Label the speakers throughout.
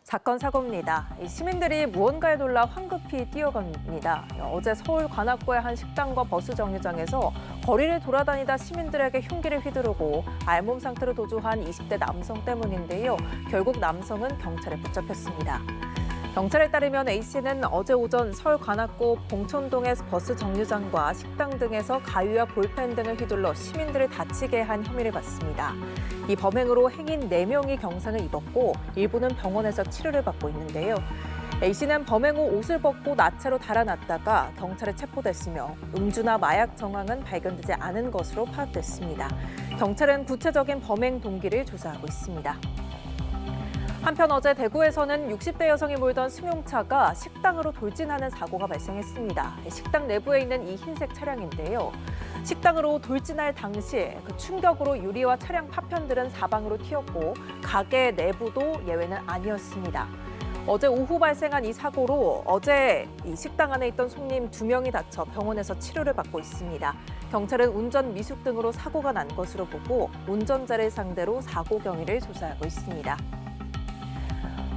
Speaker 1: 사건 사고입니다. 시민들이 무언가에 놀라 황급히 뛰어갑니다. 어제 서울 관악구의 한 식당과 버스 정류장에서 거리를 돌아다니다 시민들에게 흉기를 휘두르고 알몸 상태로 도주한 20대 남성 때문인데요. 결국 남성은 경찰에 붙잡혔습니다. 경찰에 따르면 A씨는 어제 오전 서울 관악구 봉천동의 버스 정류장과 식당 등에서 가위와 볼펜 등을 휘둘러 시민들을 다치게 한 혐의를 받습니다. 이 범행으로 행인 4명이 경상을 입었고 일부는 병원에서 치료를 받고 있는데요. A씨는 범행 후 옷을 벗고 나체로 달아났다가 경찰에 체포됐으며 음주나 마약 정황은 발견되지 않은 것으로 파악됐습니다. 경찰은 구체적인 범행 동기를 조사하고 있습니다. 한편 어제 대구에서는 60대 여성이 몰던 승용차가 식당으로 돌진하는 사고가 발생했습니다. 식당 내부에 있는 이 흰색 차량인데요. 식당으로 돌진할 당시 그 충격으로 유리와 차량 파편들은 사방으로 튀었고 가게 내부도 예외는 아니었습니다. 어제 오후 발생한 이 사고로 어제 이 식당 안에 있던 손님 2명이 다쳐 병원에서 치료를 받고 있습니다. 경찰은 운전 미숙 등으로 사고가 난 것으로 보고 운전자를 상대로 사고 경위를 조사하고 있습니다.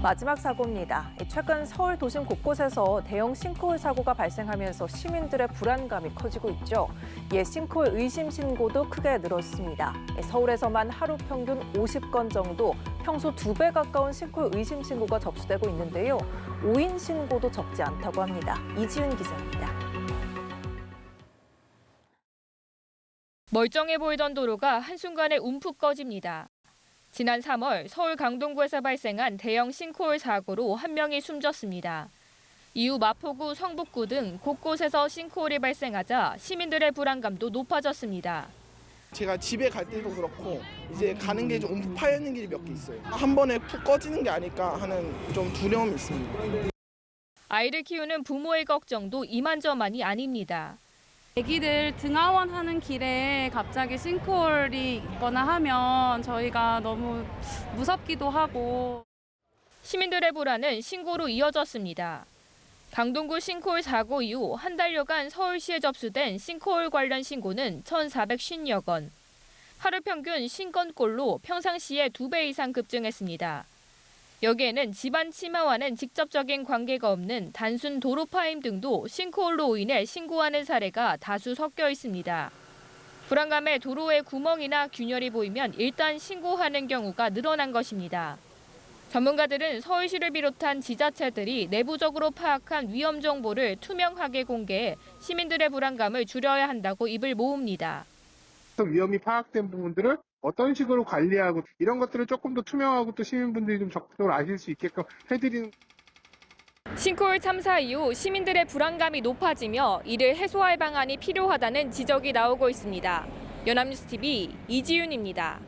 Speaker 1: 마지막 사고입니다. 최근 서울 도심 곳곳에서 대형 싱크홀 사고가 발생하면서 시민들의 불안감이 커지고 있죠. 이에 싱크홀 의심 신고도 크게 늘었습니다. 서울에서만 하루 평균 50건 정도, 평소 2배 가까운 싱크홀 의심 신고가 접수되고 있는데요. 오인 신고도 적지 않다고 합니다. 이지윤 기자입니다.
Speaker 2: 멀쩡해 보이던 도로가 한순간에 움푹 꺼집니다. 지난 3월 서울 강동구에서 발생한 대형 싱크홀 사고로 1명이 숨졌습니다. 이후 마포구, 성북구 등 곳곳에서 싱크홀이 발생하자 시민들의 불안감도 높아졌습니다.
Speaker 3: 제가 집에 갈 때도 그렇고 이제 가는 게 좀 움푹 파여 있는 길이 몇 개 있어요. 한 번에 푹 꺼지는 게 아닐까 하는 좀 두려움이 있습니다.
Speaker 2: 아이를 키우는 부모의 걱정도 이만저만이 아닙니다.
Speaker 4: 애기들 등하원하는 길에 갑자기 싱크홀이 있거나 하면 저희가 너무 무섭기도 하고.
Speaker 2: 시민들의 불안은 신고로 이어졌습니다. 강동구 싱크홀 사고 이후 한 달여간 서울시에 접수된 싱크홀 관련 신고는 1,450여 건. 하루 평균 50건꼴로 평상시에 2배 이상 급증했습니다. 여기에는 집안 침하와는 직접적인 관계가 없는 단순 도로 파임 등도 싱크홀로 인해 신고하는 사례가 다수 섞여 있습니다. 불안감에 도로에 구멍이나 균열이 보이면 일단 신고하는 경우가 늘어난 것입니다. 전문가들은 서울시를 비롯한 지자체들이 내부적으로 파악한 위험 정보를 투명하게 공개해 시민들의 불안감을 줄여야 한다고 입을 모읍니다.
Speaker 5: 위험이 파악된 부분들을 어떤 식으로 관리하고 이런 것들을 조금 더 투명하고 또 시민분들이 좀 적극적으로 아실 수 있게끔 해드리는.
Speaker 2: 싱크홀 참사 이후 시민들의 불안감이 높아지며 이를 해소할 방안이 필요하다는 지적이 나오고 있습니다. 연합뉴스 TV 이지윤입니다.